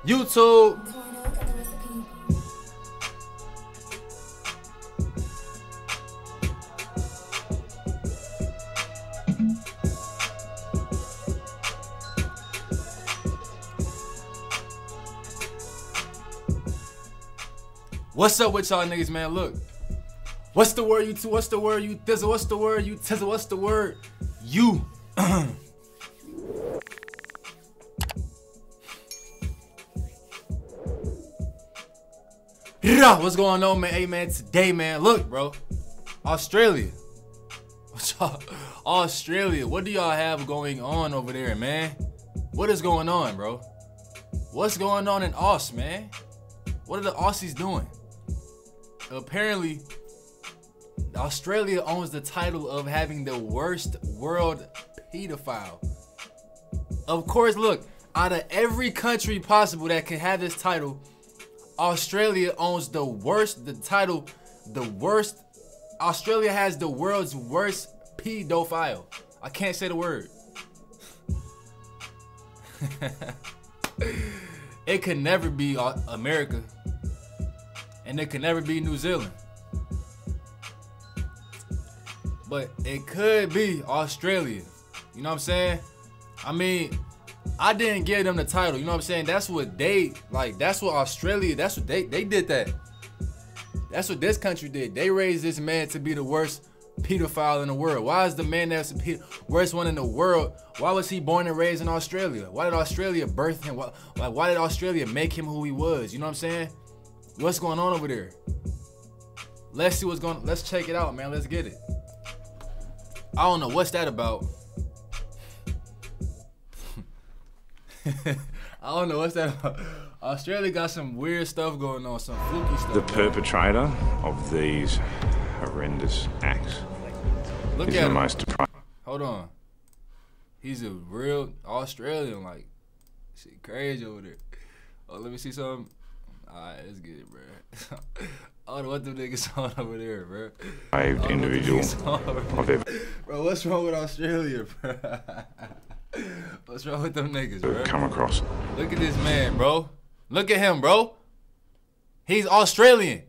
YouTube. What's up with y'all niggas, man? Look, what's the word, you two? What's the word, you thizzle? What's the word, you tizzle? What's the word, you? What's going on, man? Hey, man, today, man, look, bro, Australia. Australia, what do y'all have going on over there, man? What is going on, bro? What's going on in Aus, man? What are the Aussies doing? Apparently, Australia owns the title of having the worst world pedophile. Of course, look, out of every country possible that can have this title, Australia owns the worst, Australia has the world's worst pedophile. I can't say the word. It could never be America. And it could never be New Zealand. But it could be Australia. You know what I'm saying? I mean, I didn't give them the title. You know what I'm saying? That's what they, like, that's what Australia, that's what they did that. That's what this country did. They raised this man to be the worst pedophile in the world. Why is the man that's the worst one in the world? Why was he born and raised in Australia? Why did Australia birth him? Why did Australia make him who he was? You know what I'm saying? What's going on over there? Let's see what's going on. Let's check it out, man. Let's get it. I don't know what's that about. I don't know what's that about. Australia got some weird stuff going on, some fluky stuff. The perpetrator of these horrendous acts is the most. Hold on. He's a real Australian, like, shit crazy over there. Oh, let me see something. Alright, let's get it, bro. I don't know what them niggas on over there, bro. Individual of ever. Bro, what's wrong with Australia, bro? What's wrong with them niggas, bro? Come across. Look at this man, bro. Look at him, bro. He's Australian.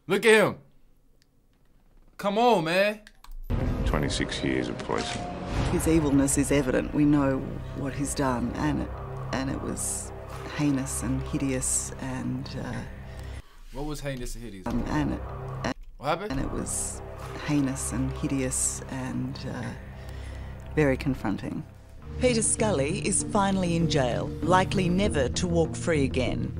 Look at him. Come on, man. 26 years of poison. His evilness is evident. We know what he's done, and it was heinous and hideous, and what was heinous and hideous? What happened? And it was heinous and hideous and very confronting. Peter Scully is finally in jail, likely never to walk free again.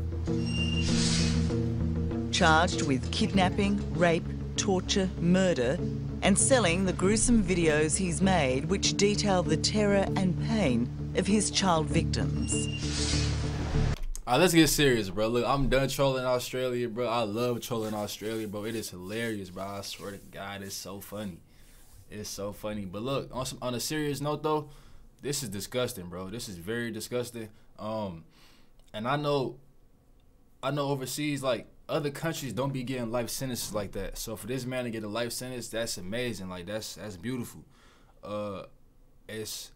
Charged with kidnapping, rape, torture, murder, and selling the gruesome videos he's made which detail the terror and pain of his child victims. Alright, let's get serious, bro. Look, I'm done trolling Australia, bro. I love trolling Australia, bro. It is hilarious, bro. I swear to God, it's so funny. It's so funny. But look, on a serious note, though, this is disgusting, bro. This is very disgusting. And I know overseas, like, other countries don't be getting life sentences like that. So for this man to get a life sentence, that's amazing. Like, that's beautiful. It's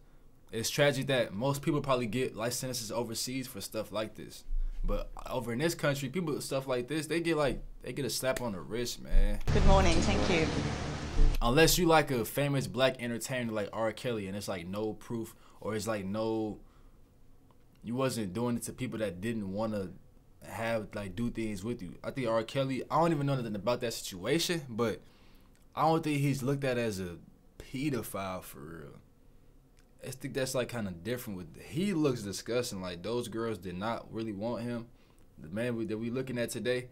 tragic that most people probably get life sentences overseas for stuff like this. But over in this country, people with stuff like this, they get a slap on the wrist, man. Good morning, thank you. Unless you like a famous black entertainer like R. Kelly and it's like no proof, or it's like no, you wasn't doing it to people that didn't want to do things with you. I think R. Kelly, I don't even know nothing about that situation, but I don't think he's looked at as a pedophile for real. I think that's like kind of different. He looks disgusting. Like, those girls did not really want him. The man that we looking at today,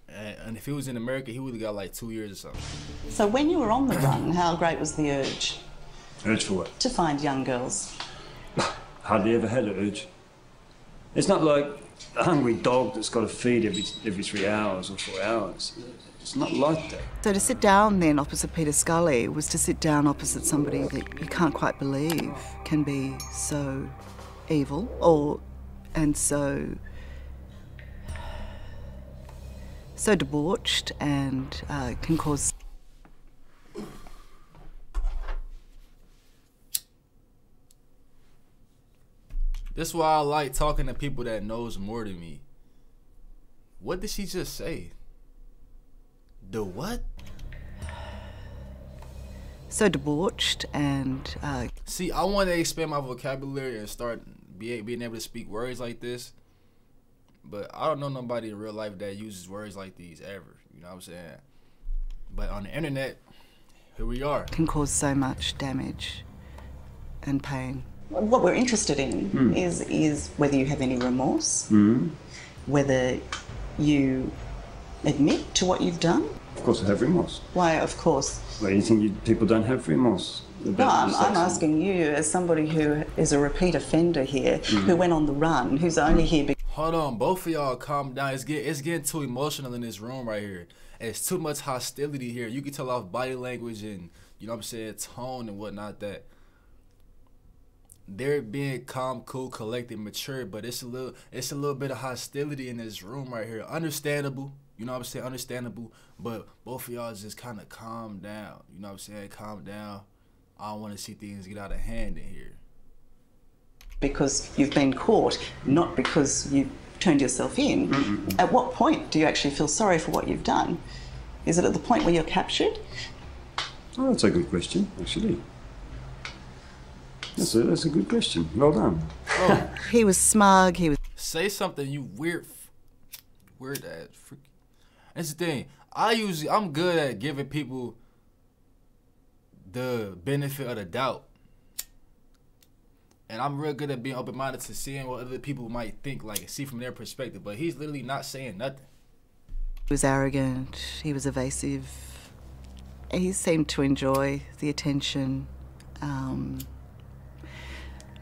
and if he was in America, he would have got like 2 years or something. So when you were on the run, how great was the urge? Urge for what? To find young girls. Hardly ever had an urge. It's not like a hungry dog that's got to feed every 3 hours or 4 hours. It's not like that. So to sit down then opposite Peter Scully was to sit down opposite somebody that you can't quite believe can be so evil and so debauched and can cause This is why I like talking to people that knows more than me. What did she just say? The what? So debauched and See, I want to expand my vocabulary and start being able to speak words like this. But I don't know nobody in real life that uses words like these ever. You know what I'm saying? But on the internet, here we are. can cause so much damage and pain. What we're interested in is whether you have any remorse, whether you admit to what you've done. Of course I have remorse. Why, of course. Well, you think people don't have remorse? No, I'm asking you as somebody who is a repeat offender here, who went on the run, who's only here because... Hold on, both of y'all calm down. It's getting too emotional in this room right here. It's too much hostility here. You can tell off body language and, you know what I'm saying, tone and whatnot that they're being calm, cool, collected, mature, but it's a little bit of hostility in this room right here. Understandable, you know what I'm saying, understandable, but both of y'all just kind of calm down. You know what I'm saying, calm down. I don't want to see things get out of hand in here. Because you've been caught, not because you turned yourself in. At what point do you actually feel sorry for what you've done? Is it at the point where you're captured? Oh, that's a good question, actually. That's a good question. Well done. Oh, He was smug, he was... say something, you weird ass freak. That's the thing. I'm good at giving people the benefit of the doubt. And I'm real good at being open-minded to seeing what other people might think, like see from their perspective. But he's literally not saying nothing. He was arrogant, he was evasive. He seemed to enjoy the attention.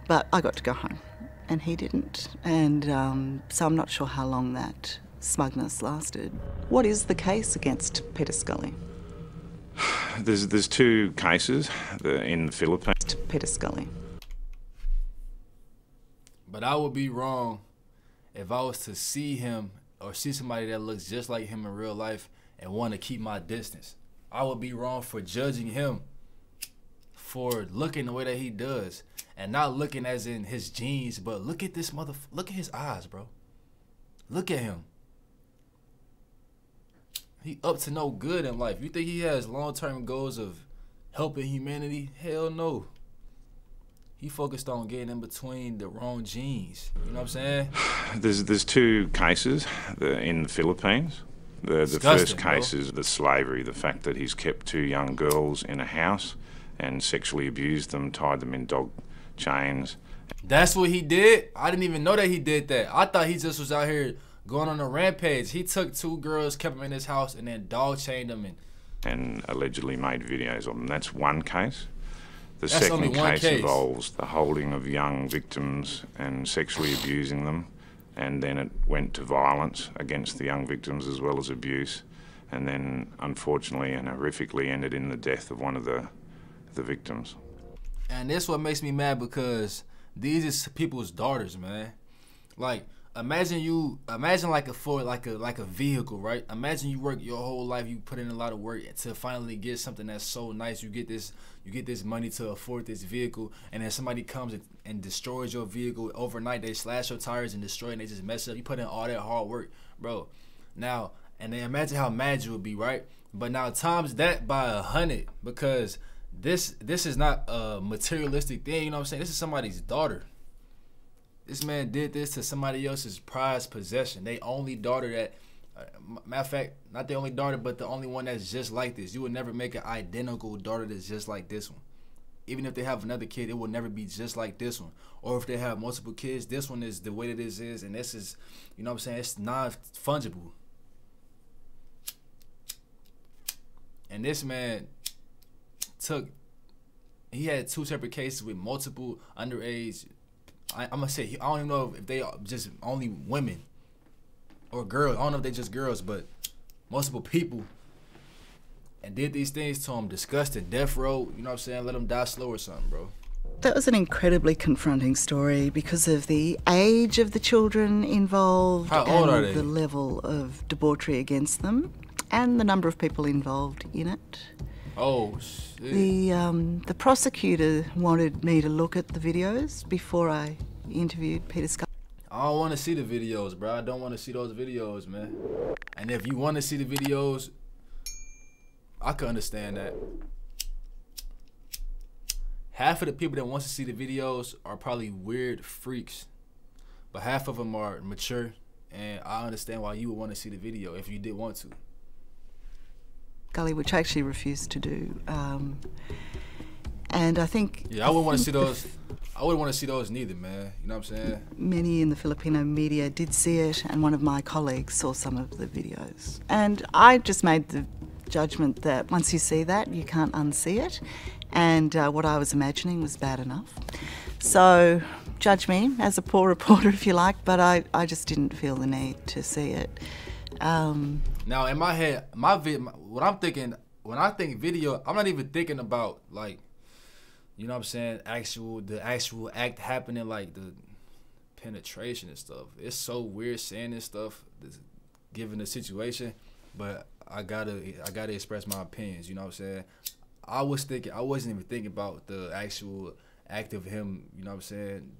But I got to go home, and he didn't. And so I'm not sure how long that smugness lasted. What is the case against Peter Scully? There's two cases in the Philippines. Peter Scully. But I would be wrong if I was to see him or see somebody that looks just like him in real life and want to keep my distance. I would be wrong for judging him for looking the way that he does. And not looking as in his genes, but look at this look at his eyes, bro. Look at him. He up to no good in life. You think he has long-term goals of helping humanity? Hell no. He focused on getting in between the wrong genes. You know what I'm saying? There's two cases in the Philippines. The first case is the slavery, the fact that he's kept two young girls in a house and sexually abused them, tied them in dog chains. That's what he did? I didn't even know that he did that. I thought he just was out here going on a rampage. He took two girls, kept them in his house, and then dog chained them. And allegedly made videos of them. That's one case. The second case involves the holding of young victims and sexually abusing them, and then it went to violence against the young victims as well as abuse, and then unfortunately and horrifically ended in the death of one of the victims. And this what makes me mad, because these is people's daughters, man. Like, imagine like a vehicle, right? Imagine you work your whole life, you put in a lot of work to finally get something that's so nice. You get this money to afford this vehicle, and then somebody comes and destroys your vehicle overnight. They slash your tires and destroy it, and they just mess it up. You put in all that hard work, bro. Now, and then imagine how mad you would be, right? But now times that by 100, because this is not a materialistic thing, you know what I'm saying? This is somebody's daughter. This man did this to somebody else's prized possession. They only daughter that, matter of fact, not the only daughter, but the only one that's just like this. You would never make an identical daughter that's just like this one. Even if they have another kid, it will never be just like this one. Or if they have multiple kids, this one is the way that this is, and this is, you know what I'm saying, it's non-fungible. And this man he had two separate cases with multiple underage, I'm gonna say, I don't even know if they are just only women or girls. I don't know if they just girls, but multiple people, and did these things to him. Disgusting, death row, you know what I'm saying? Let him die slow or something, bro. That was an incredibly confronting story because of the age of the children involved. How old are they? The level of debauchery against them and the number of people involved in it. Oh, shit. The prosecutor wanted me to look at the videos before I interviewed Peter Scully. I don't want to see the videos, bro. I don't want to see those videos, man. And if you want to see the videos, I can understand that. Half of the people that want to see the videos are probably weird freaks, but half of them are mature, and I understand why you would want to see the video if you did want to. Scully, which I actually refused to do. And I think... Yeah, I wouldn't want to see those. I wouldn't want to see those neither, man. You know what I'm saying? Many in the Filipino media did see it, and one of my colleagues saw some of the videos. And I just made the judgment that once you see that, you can't unsee it. And what I was imagining was bad enough. So judge me as a poor reporter if you like, but I just didn't feel the need to see it. Now in my head, what I'm thinking, when I think video, I'm not even thinking about like, you know what I'm saying, the actual act happening, like the penetration and stuff. It's so weird saying this stuff, given the situation, but I gotta express my opinions, you know what I'm saying? I wasn't even thinking about the actual act of him, you know what I'm saying,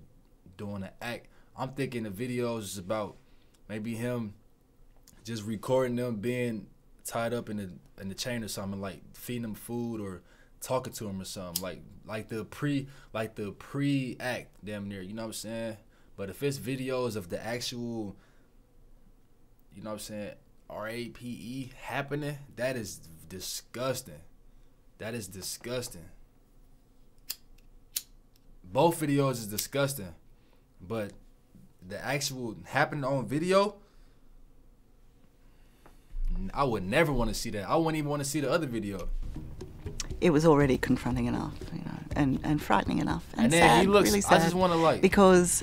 doing the act. I'm thinking the videos is about maybe him just recording them being tied up in the chain or something, like feeding them food or talking to him or something, like the pre-act, damn near, you know what I'm saying? But if it's videos of the actual, you know what I'm saying, RAPE happening, that is disgusting. That is disgusting. Both videos is disgusting, but the actual happening on video, I would never want to see that. I wouldn't even want to see the other video. It was already confronting enough, you know, and frightening enough, and then sad, he looks. really sad, I just want to like because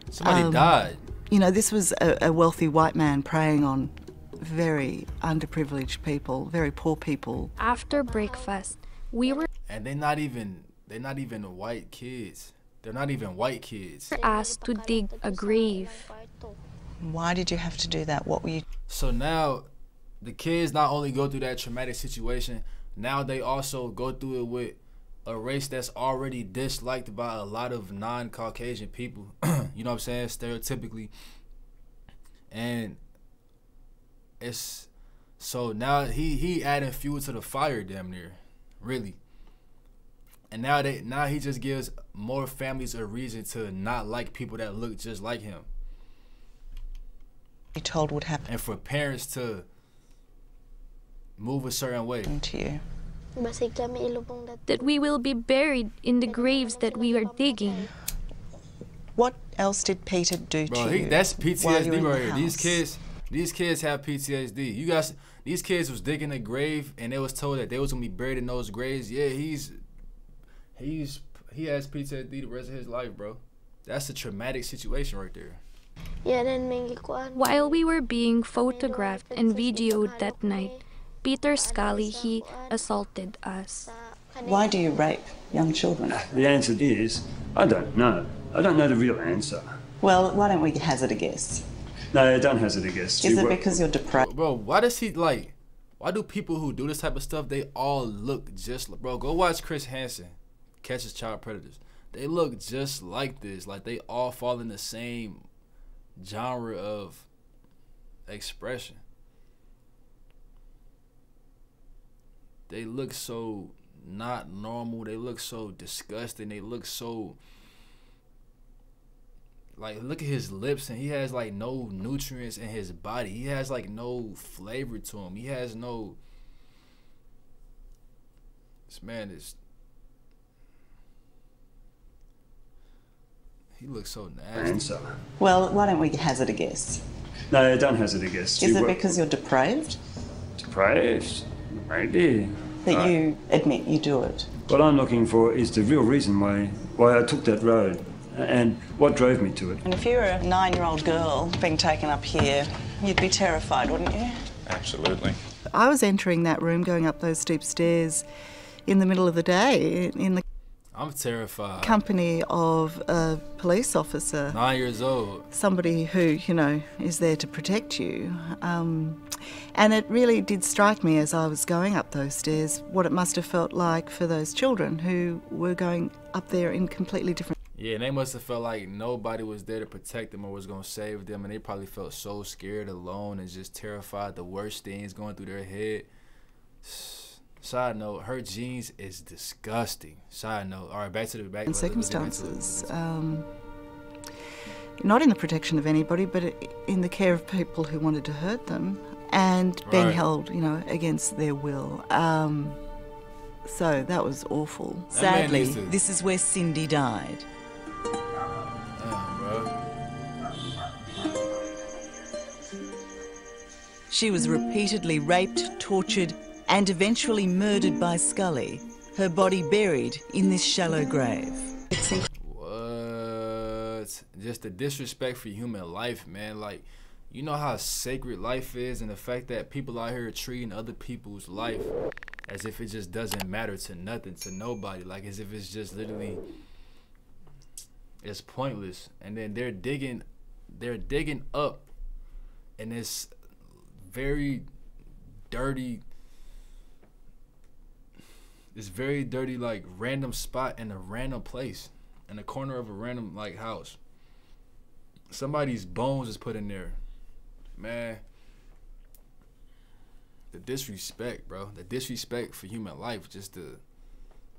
somebody died. You know, this was a wealthy white man preying on very underprivileged people, very poor people. After breakfast, we were they're not even white kids. They're not even white kids. Asked to dig a grave. Why did you have to do that? What were you... So now the kids not only go through that traumatic situation, now they also go through it with a race that's already disliked by a lot of non-Caucasian people. You know what I'm saying? Stereotypically. And it's so now he adding fuel to the fire, damn near, really. And now he just gives more families a reason to not like people that look just like him. You told would happen. And for parents to move a certain way. To you. That we will be buried in the graves that we are digging. What else did Peter do to you? That's PTSD right here. These kids have PTSD. You guys, these kids was digging a grave and they was told that they was gonna be buried in those graves. Yeah, he has PTSD the rest of his life, bro. That's a traumatic situation right there. While we were being photographed and videoed that night, Peter Scully, he assaulted us. Why do you rape young children? The answer is, I don't know. I don't know the real answer. Well, why don't we hazard a guess? No, don't hazard a guess. Is it because you're deprived? Bro, why do people who do this type of stuff, they all look just like, bro, go watch Chris Hansen, Catches Child Predators. They look just like this. Like, they all fall in the same genre of expression. They look so not normal. They look so disgusting. They look so, like, look at his lips, and he has like no nutrients in his body. He has like no flavor to him. He has no, this man is, he looks so nasty. Well, why don't we hazard a guess? No, don't hazard a guess. Is it because you're depraved? Depraved? Maybe. That you admit you do it? What I'm looking for is the real reason why I took that road and what drove me to it. And if you were a 9-year-old girl being taken up here, you'd be terrified, wouldn't you? Absolutely. I was entering that room, going up those steep stairs in the middle of the day in the I'm terrified. Company of a police officer. 9 years old. Somebody who, you know, is there to protect you. And it really did strike me as I was going up those stairs what it must have felt like for those children who were going up there in completely different... Yeah, and they must have felt like nobody was there to protect them or was gonna save them, and they probably felt so scared, alone, and just terrified. The worst things going through their head. Side note, her jeans is disgusting. Side note. All right, back to the back. Circumstances. Not in the protection of anybody, but in the care of people who wanted to hurt them, and being held, you know, against their will. So that was awful. Sadly, this is where Cindy died. Damn, bro. She was repeatedly raped, tortured, and eventually murdered by Scully, her body buried in this shallow grave. What? Just the disrespect for human life, man. Like, you know how sacred life is, and the fact that people out here are treating other people's life as if it just doesn't matter to nothing, to nobody. Like, as if it's just literally, it's pointless. And then they're digging up in this very dirty, like, random spot in a random place, in the corner of a random, like, house. Somebody's bones is put in there. Man, the disrespect, bro. The disrespect for human life. Just the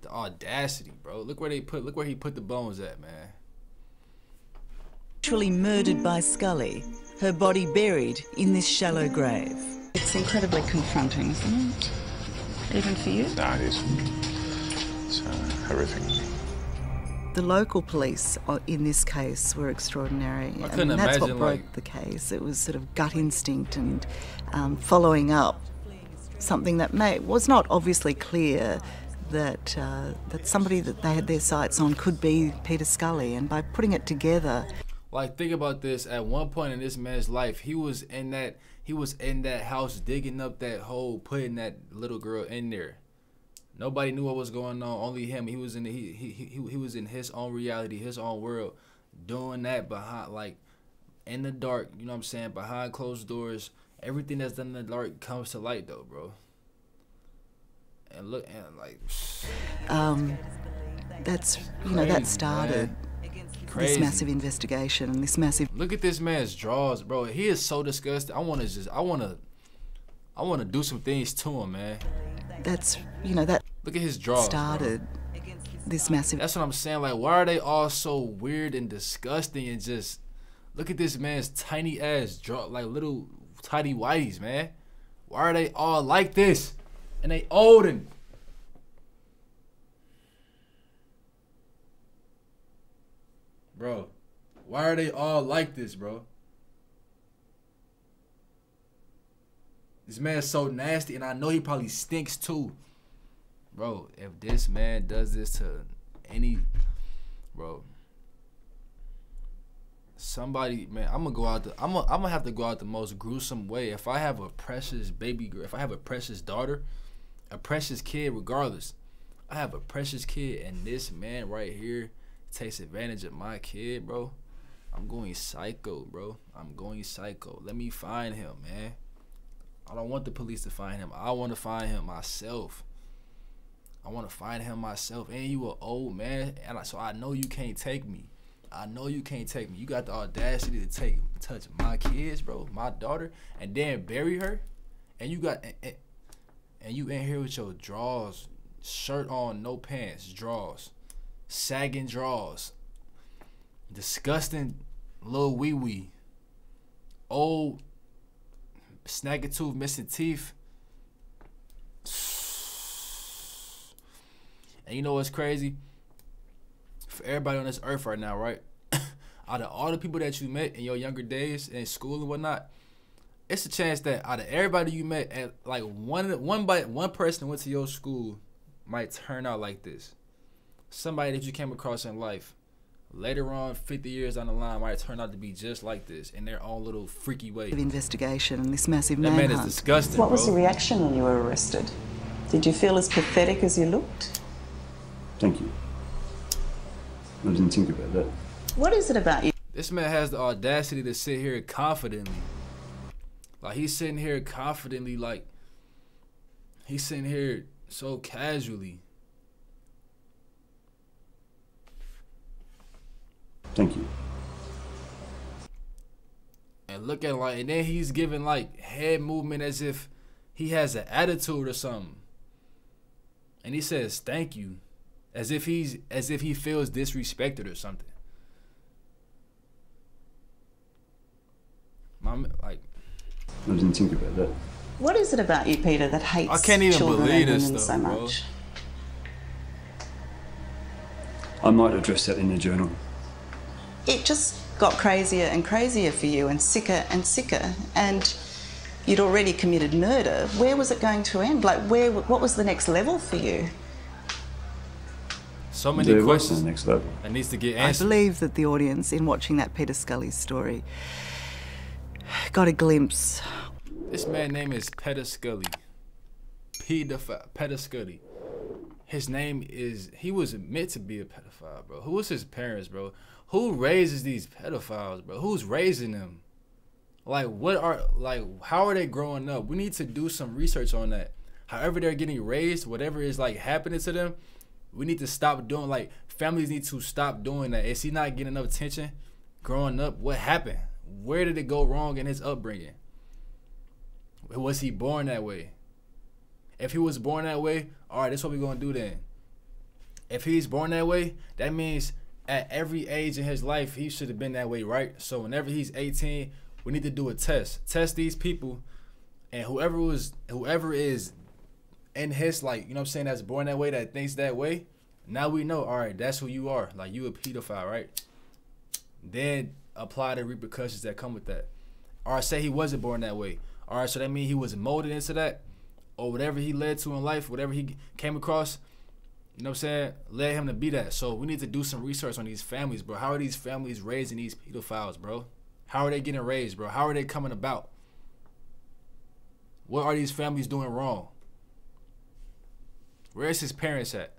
audacity, bro. Look where he put the bones at, man. Actually murdered by Scully, her body buried in this shallow grave. It's incredibly confronting, isn't it? Even for you? No, it is. It's horrific. The local police in this case were extraordinary. I couldn't and that's imagine, what like, broke the case. It was sort of gut instinct and following up something that was not obviously clear that somebody that they had their sights on could be Peter Scully, and by putting it together. Like, think about this. At one point in this man's life, he was in that house digging up that hole, putting that little girl in there. Nobody knew what was going on, only him. He was in he was in his own reality, his own world, doing that behind, like, in the dark, you know what I'm saying, behind closed doors. Everything that's done in the dark comes to light, though, bro. And look, and like, that's, you crazy, know, that started crazy. This massive investigation and this massive. Look at this man's drawers, bro. He is so disgusting. I wanna do some things to him, man. That's, you know, that. Look at his drawers, started, bro. This massive. That's what I'm saying. Like, why are they all so weird and disgusting? And just look at this man's tiny ass draw, like little tidy whities, man. Why are they all like this? And they old and. Bro, why are they all like this, bro? This man's so nasty, and I know he probably stinks too. Bro, if this man does this to any, bro, somebody, man, I'm gonna have to go out the most gruesome way. If I have a precious baby girl, if I have a precious daughter, a precious kid, regardless, I have a precious kid, and this man right here takes advantage of my kid, bro, I'm going psycho, bro. I'm going psycho. Let me find him, man. I don't want the police to find him. I want to find him myself. And you an old man, and so I know you can't take me. You got the audacity to touch my kids, bro, my daughter, and then bury her. And you in here with your drawers, shirt on, no pants, drawers, sagging drawers, disgusting little wee, old, snagging tooth, missing teeth. And you know what's crazy? For everybody on this earth right now, right? Out of all the people that you met in your younger days in school and whatnot, it's a chance that out of everybody you met, and like one person went to your school might turn out like this. Somebody that you came across in life later on, 50 years down the line, might turn out to be just like this in their own little freaky way. Investigation and this massive that manhunt. man is disgusting. What was your reaction when you were arrested? Did you feel as pathetic as you looked? Thank you. I didn't think about that. What is it about you? This man has the audacity to sit here confidently. Like, he's sitting here confidently, like, he's sitting here so casually. Thank you. And look at it like, and then he's giving like head movement as if he has an attitude or something. And he says thank you, as if he feels disrespected or something. Like, I didn't think about that. What is it about you, Peter, that hates I can't even children believe and this women stuff, so bro. much? I might address that in the journal. It just got crazier and crazier for you, and sicker, and you'd already committed murder. Where was it going to end? Like, what was the next level for you? So many questions. The next level. That needs to get answered. I believe that the audience, in watching that Peter Scully story, got a glimpse. This man's name is Peter Scully. Pedophile. Peter Scully. His name is, he was meant to be a pedophile, bro. Who was his parents, bro? Who raises these pedophiles, bro? Who's raising them? Like, how are they growing up? We need to do some research on that. However they're getting raised, whatever is like happening to them, we need to stop doing, like, families need to stop doing that. Is he not getting enough attention growing up? What happened? Where did it go wrong in his upbringing? Was he born that way? If he was born that way, all right, that's what we're going to do then. If he's born that way, that means at every age in his life, he should have been that way, right? So whenever he's 18, we need to do a test. Test these people, and whoever is in his, like, you know what I'm saying, that's born that way, that thinks that way, now we know, all right, that's who you are. Like, you a pedophile, right? Then apply the repercussions that come with that. All right, say he wasn't born that way. All right, so that means he was molded into that, or whatever he led to in life, whatever he came across, you know what I'm saying, led him to be that. So we need to do some research on these families, bro. How are these families raising these pedophiles, bro? How are they getting raised, bro? How are they coming about? What are these families doing wrong? Where's his parents at?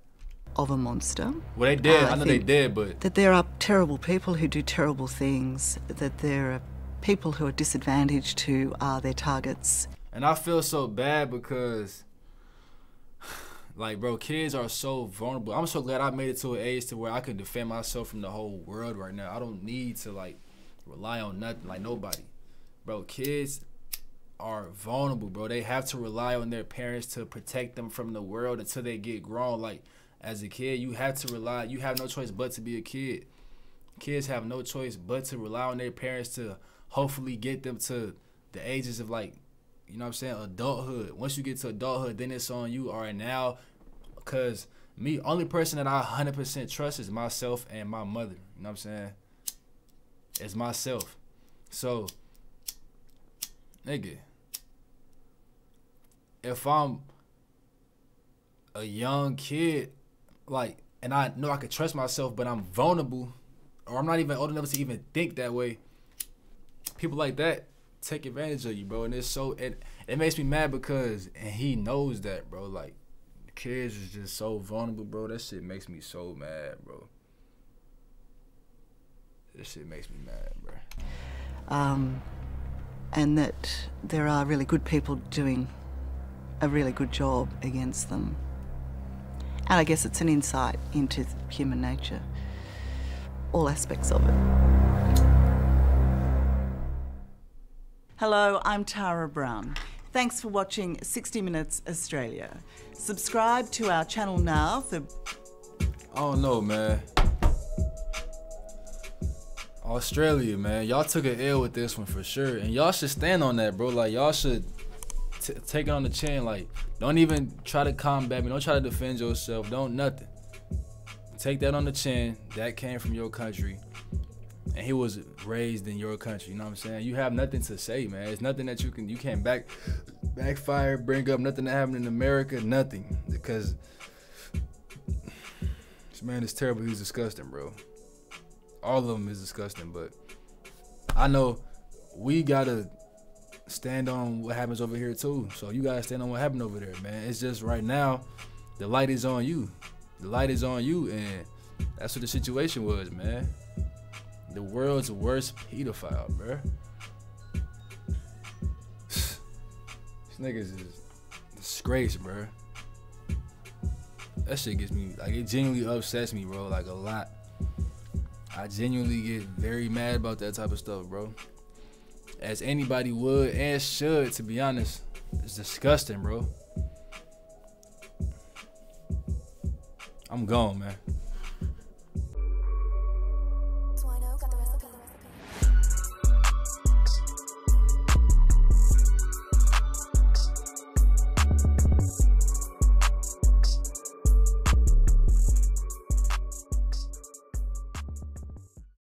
Of a monster. Well, they dead. I know they dead, but that there are terrible people who do terrible things, that there are people who are disadvantaged who are their targets. And I feel so bad because, like, bro, kids are so vulnerable. I'm so glad I made it to an age to where I can defend myself from the whole world right now. I don't need to, like, rely on nothing, like nobody. Bro, kids are vulnerable, bro. They have to rely on their parents to protect them from the world until they get grown. Like, as a kid, you have to rely. You have no choice but to be a kid. Kids have no choice but to rely on their parents to hopefully get them to the ages of, like, you know what I'm saying, adulthood. Once you get to adulthood, then it's on you. All right, now, because me, only person that I 100% trust is myself and my mother. You know what I'm saying? It's myself. So, nigga, if I'm a young kid, like, and I know I could trust myself, but I'm vulnerable, or I'm not even old enough to even think that way, people like that take advantage of you, bro. And it's so, it makes me mad because, and he knows that, bro. Like, the kids is just so vulnerable, bro. That shit makes me so mad, bro. This shit makes me mad, bro. And that there are really good people doing a really good job against them. And I guess it's an insight into human nature, all aspects of it. Hello, I'm Tara Brown. Thanks for watching 60 Minutes Australia. Subscribe to our channel now for... I don't know, man. Australia, man. Y'all took an L with this one for sure. And y'all should stand on that, bro. Like, y'all should take it on the chin. Like, don't even try to combat me. Don't try to defend yourself. Don't nothing. Take that on the chin. That came from your country. And he was raised in your country, you know what I'm saying? You have nothing to say, man. It's nothing that you can't backfire, bring up, nothing that happened in America, nothing. Because this man is terrible. He's disgusting, bro. All of them is disgusting, but I know we gotta stand on what happens over here too. So you gotta stand on what happened over there, man. It's just right now, the light is on you. The light is on you, and that's what the situation was, man. The world's worst pedophile, bro. This niggas is disgrace, bro. That shit gets me, like, it genuinely upsets me, bro, like, a lot. I genuinely get very mad about that type of stuff, bro. As anybody would and should, to be honest. It's disgusting, bro. I'm gone, man.